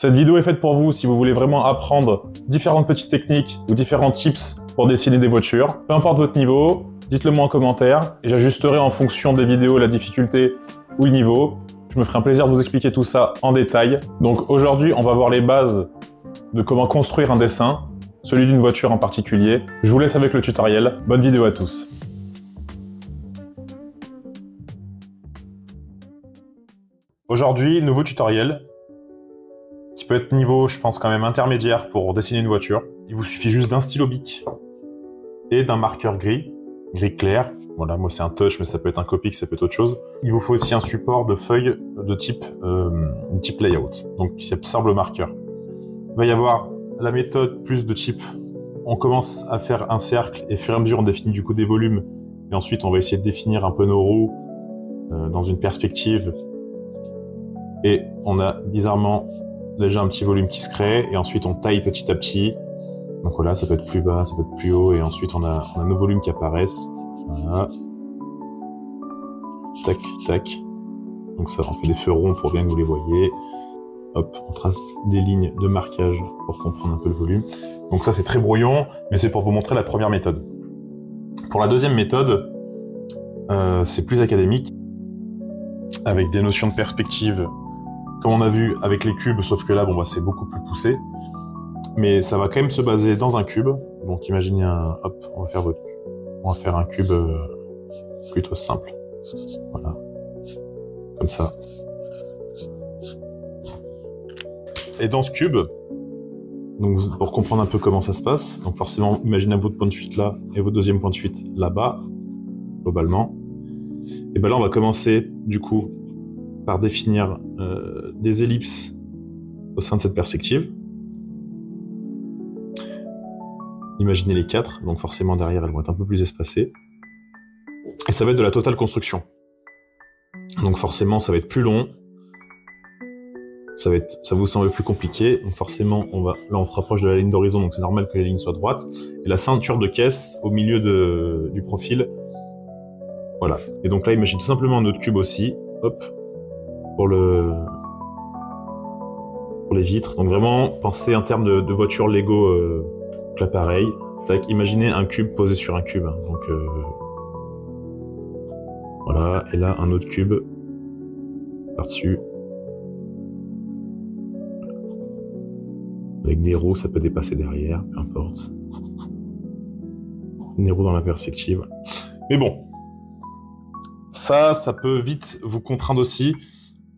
Cette vidéo est faite pour vous si vous voulez vraiment apprendre différentes petites techniques ou différents tips pour dessiner des voitures. Peu importe votre niveau, dites-le moi en commentaire et j'ajusterai en fonction des vidéos la difficulté ou le niveau. Je me ferai un plaisir de vous expliquer tout ça en détail. Donc aujourd'hui, on va voir les bases de comment construire un dessin, celui d'une voiture en particulier. Je vous laisse avec le tutoriel. Bonne vidéo à tous. Aujourd'hui, nouveau tutoriel qui peut être niveau, je pense, quand même intermédiaire pour dessiner une voiture. Il vous suffit juste d'un stylo bic et d'un marqueur gris clair. Voilà, moi c'est un touch, mais ça peut être un Copic, ça peut être autre chose. Il vous faut aussi un support de feuille de type layout, donc qui absorbe le marqueur. Il va y avoir la méthode plus de type, on commence à faire un cercle et au fur et à mesure on définit du coup des volumes. Et ensuite on va essayer de définir un peu nos roues dans une perspective. Et on a bizarrement déjà un petit volume qui se crée, et ensuite on taille petit à petit. Donc voilà, ça peut être plus bas, ça peut être plus haut, et ensuite on a nos volumes qui apparaissent. Voilà. Tac, tac. Donc ça, on fait des feux ronds pour bien que vous les voyez. Hop, on trace des lignes de marquage pour comprendre un peu le volume. Donc ça c'est très brouillon, mais c'est pour vous montrer la première méthode. Pour la deuxième méthode, c'est plus académique, avec des notions de perspective, comme on a vu avec les cubes, sauf que là, bon, bah, c'est beaucoup plus poussé. Mais ça va quand même se baser dans un cube. Donc imaginez hop, on va faire un cube plutôt simple. Voilà. Comme ça. Et dans ce cube, donc pour comprendre un peu comment ça se passe, donc forcément, imaginez votre point de fuite là et votre deuxième point de fuite là-bas, globalement. Et ben là, on va commencer, du coup, par définir des ellipses au sein de cette perspective. Imaginez les 4, donc forcément derrière elles vont être un peu plus espacées. Et ça va être de la totale construction. Donc forcément ça va être plus long, ça vous semble plus compliqué, donc forcément là on se rapproche de la ligne d'horizon, donc c'est normal que les lignes soient droites. Et la ceinture de caisse au milieu du profil, voilà. Et donc là imagine tout simplement un autre cube aussi, hop, pour les vitres. Donc vraiment pensez en termes de voiture Lego. Donc là pareil, tac, imaginez un cube posé sur un cube, hein. Donc voilà, et là un autre cube par-dessus. Avec des roues, ça peut dépasser derrière, peu importe. Des roues dans la perspective. Mais bon, ça peut vite vous contraindre aussi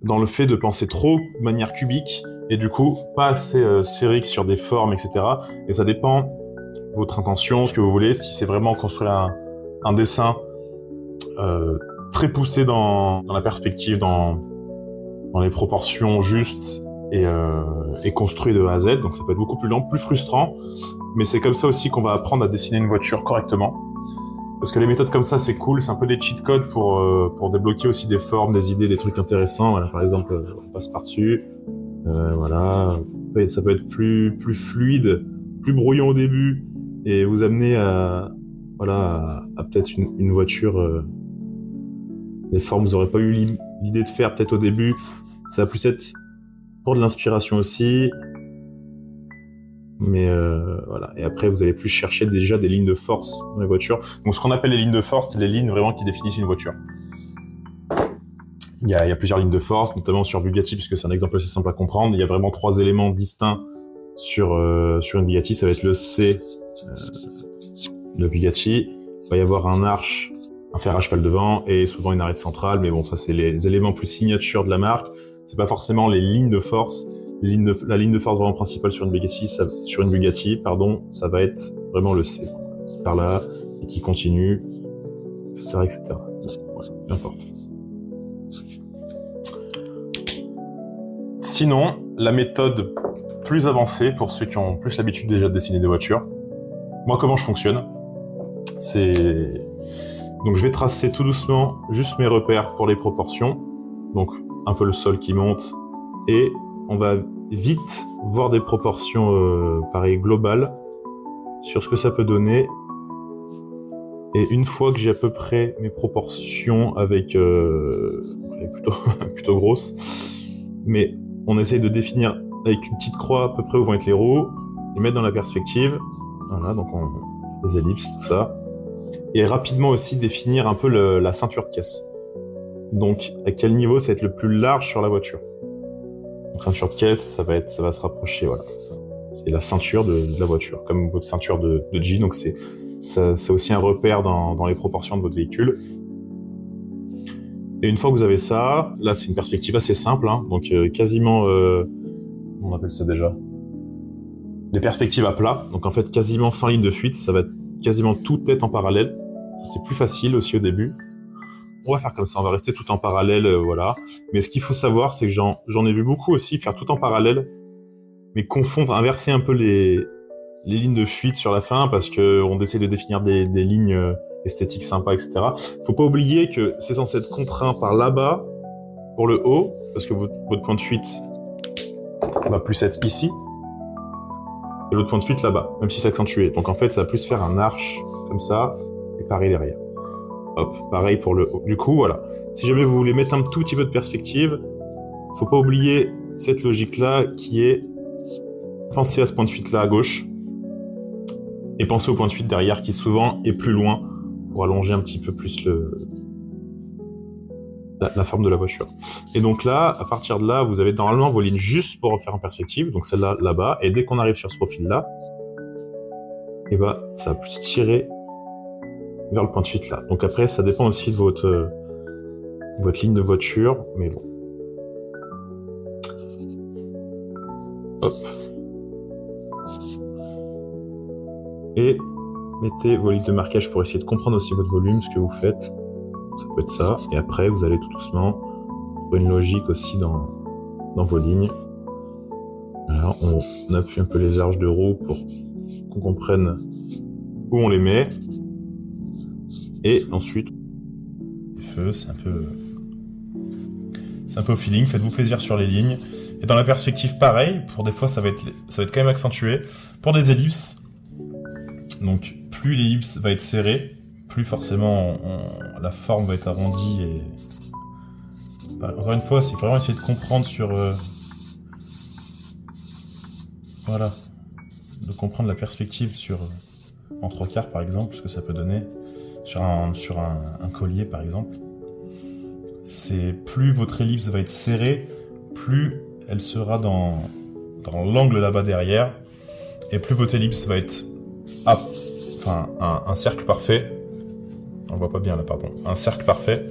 dans le fait de penser trop de manière cubique et du coup pas assez sphérique sur des formes, etc. Et ça dépend de votre intention, ce que vous voulez. Si c'est vraiment construire un dessin très poussé dans la perspective, dans les proportions justes et construit de A à Z, donc ça peut être beaucoup plus lent, plus frustrant, mais c'est comme ça aussi qu'on va apprendre à dessiner une voiture correctement. Parce que les méthodes comme ça, c'est cool, c'est un peu des cheat codes pour débloquer aussi des formes, des idées, des trucs intéressants. Voilà, par exemple, on passe par-dessus, voilà. Ça peut être plus fluide, plus brouillon au début, et vous amener à peut-être une voiture, des formes que vous n'aurez pas eu l'idée de faire peut-être au début. Ça va plus être pour de l'inspiration aussi. Mais voilà, et après vous allez plus chercher déjà des lignes de force dans les voitures. Donc ce qu'on appelle les lignes de force, c'est les lignes vraiment qui définissent une voiture. Il y a plusieurs lignes de force, notamment sur Bugatti, puisque c'est un exemple assez simple à comprendre. Il y a vraiment 3 éléments distincts sur une Bugatti. Ça va être le C de Bugatti. Il va y avoir un fer à cheval devant et souvent une arête centrale. Mais bon, ça c'est les éléments plus signatures de la marque. C'est pas forcément les lignes de force. La ligne de force vraiment principale sur une Bugatti, ça va être vraiment le C, qui part là et qui continue, etc., etc. Voilà, peu importe. Sinon, la méthode plus avancée pour ceux qui ont plus l'habitude déjà de dessiner des voitures, moi comment je fonctionne, donc je vais tracer tout doucement juste mes repères pour les proportions, donc un peu le sol qui monte, et on va vite voir des proportions pareil globales sur ce que ça peut donner. Et une fois que j'ai à peu près mes proportions avec plutôt grosses, mais on essaye de définir avec une petite croix à peu près où vont être les roues, les mettre dans la perspective. Voilà, donc les ellipses, tout ça. Et rapidement aussi définir un peu la ceinture de caisse. Donc, à quel niveau ça va être le plus large sur la voiture. Donc, ceinture de caisse, ça va se rapprocher, voilà. C'est la ceinture de la voiture, comme votre ceinture de G. Donc, c'est aussi un repère dans les proportions de votre véhicule. Et une fois que vous avez ça, là, c'est une perspective assez simple, hein, donc quasiment, on appelle ça déjà, des perspectives à plat. Donc, en fait, quasiment sans ligne de fuite, ça va être quasiment tout être en parallèle. Ça, c'est plus facile aussi au début. On va faire comme ça, on va rester tout en parallèle, voilà. Mais ce qu'il faut savoir, c'est que j'en ai vu beaucoup aussi faire tout en parallèle, mais confondre, inverser un peu les lignes de fuite sur la fin, parce que on essaie de définir des lignes esthétiques sympas, etc. Faut pas oublier que c'est censé être contraint par là-bas, pour le haut, parce que votre point de fuite va plus être ici, et l'autre point de fuite là-bas, même si c'est accentué. Donc en fait, ça va plus faire un arche, comme ça, et pareil derrière. Hop, pareil pour le haut. Du coup, voilà. Si jamais vous voulez mettre un tout petit peu de perspective, faut pas oublier cette logique-là qui est penser à ce point de fuite-là à gauche et penser au point de fuite derrière qui souvent est plus loin pour allonger un petit peu plus la forme de la voiture. Et donc là, à partir de là, vous avez normalement vos lignes juste pour refaire en perspective, donc celle-là, là-bas, et dès qu'on arrive sur ce profil-là, et bah, ça va plus tirer vers le point de fuite là. Donc après, ça dépend aussi de votre ligne de voiture, mais bon. Hop. Et mettez vos lignes de marquage pour essayer de comprendre aussi votre volume, ce que vous faites. Ça peut être ça. Et après, vous allez tout doucement trouver une logique aussi dans vos lignes. Alors, on appuie un peu les arches de roue pour qu'on comprenne où on les met. Et ensuite, les feux, c'est un peu au feeling. Faites-vous plaisir sur les lignes. Et dans la perspective, pareil. Pour des fois, ça va être quand même accentué. Pour des ellipses, donc plus l'ellipse va être serrée, plus forcément la forme va être arrondie. Et encore une fois, c'est vraiment essayer de comprendre sur voilà, de comprendre la perspective sur en 3/4 par exemple, ce que ça peut donner sur un collier par exemple. C'est plus votre ellipse va être serrée, plus elle sera dans l'angle là-bas derrière, et plus votre ellipse va être un cercle parfait. On voit pas bien là, pardon. Un cercle parfait,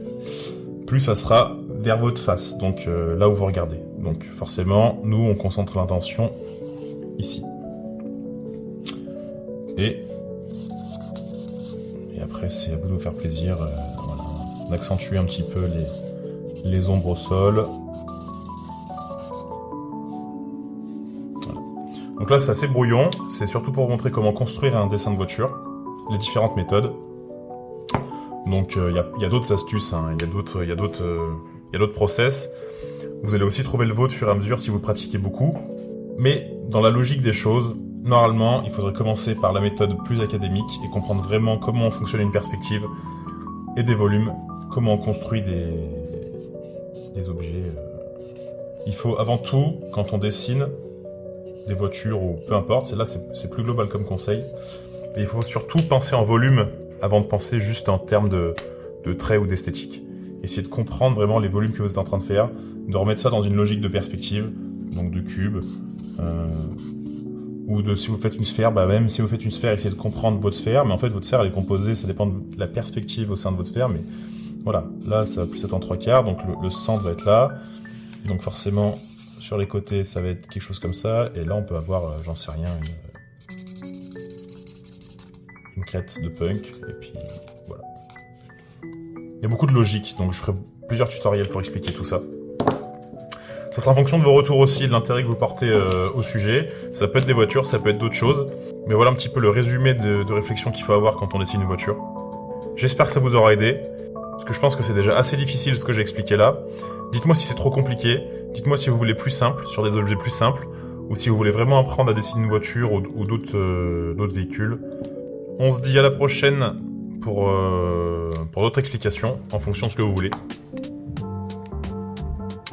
plus ça sera vers votre face, donc là où vous regardez. Donc forcément, nous on concentre l'intention ici. Et après, c'est à vous de vous faire plaisir. Voilà. On accentue un petit peu les ombres au sol. Voilà. Donc là, c'est assez brouillon. C'est surtout pour vous montrer comment construire un dessin de voiture, les différentes méthodes. Donc il y a d'autres astuces, hein. Il y a d'autres process. Vous allez aussi trouver le vôtre au fur et à mesure si vous pratiquez beaucoup. Mais dans la logique des choses, normalement, il faudrait commencer par la méthode plus académique et comprendre vraiment comment fonctionne une perspective et des volumes, comment on construit des objets. Il faut avant tout, quand on dessine des voitures ou peu importe, c'est plus global comme conseil, mais il faut surtout penser en volume avant de penser juste en termes de traits ou d'esthétique. Essayer de comprendre vraiment les volumes que vous êtes en train de faire, de remettre ça dans une logique de perspective, donc de cube, ou si vous faites une sphère, même si vous faites une sphère, essayez de comprendre votre sphère, mais en fait votre sphère elle est composée, ça dépend de la perspective au sein de votre sphère, mais voilà, là ça va plus être en 3/4, donc le centre va être là, donc forcément sur les côtés ça va être quelque chose comme ça, et là on peut avoir, j'en sais rien, une crête de punk, et puis voilà. Il y a beaucoup de logique, donc je ferai plusieurs tutoriels pour expliquer tout ça. Ça sera en fonction de vos retours aussi, de l'intérêt que vous portez au sujet. Ça peut être des voitures, ça peut être d'autres choses. Mais voilà un petit peu le résumé de réflexion qu'il faut avoir quand on dessine une voiture. J'espère que ça vous aura aidé, parce que je pense que c'est déjà assez difficile ce que j'ai expliqué là. Dites-moi si c'est trop compliqué, dites-moi si vous voulez plus simple, sur des objets plus simples, ou si vous voulez vraiment apprendre à dessiner une voiture ou d'autres véhicules. On se dit à la prochaine pour d'autres explications, en fonction de ce que vous voulez.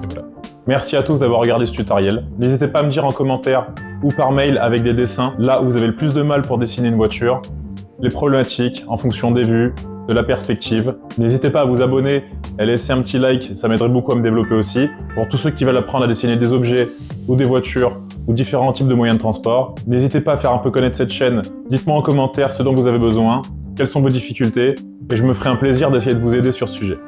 Et voilà. Merci à tous d'avoir regardé ce tutoriel. N'hésitez pas à me dire en commentaire ou par mail avec des dessins, là où vous avez le plus de mal pour dessiner une voiture, les problématiques en fonction des vues, de la perspective. N'hésitez pas à vous abonner et à laisser un petit like, ça m'aiderait beaucoup à me développer aussi. Pour tous ceux qui veulent apprendre à dessiner des objets ou des voitures ou différents types de moyens de transport, n'hésitez pas à faire un peu connaître cette chaîne. Dites-moi en commentaire ce dont vous avez besoin, quelles sont vos difficultés, et je me ferai un plaisir d'essayer de vous aider sur ce sujet.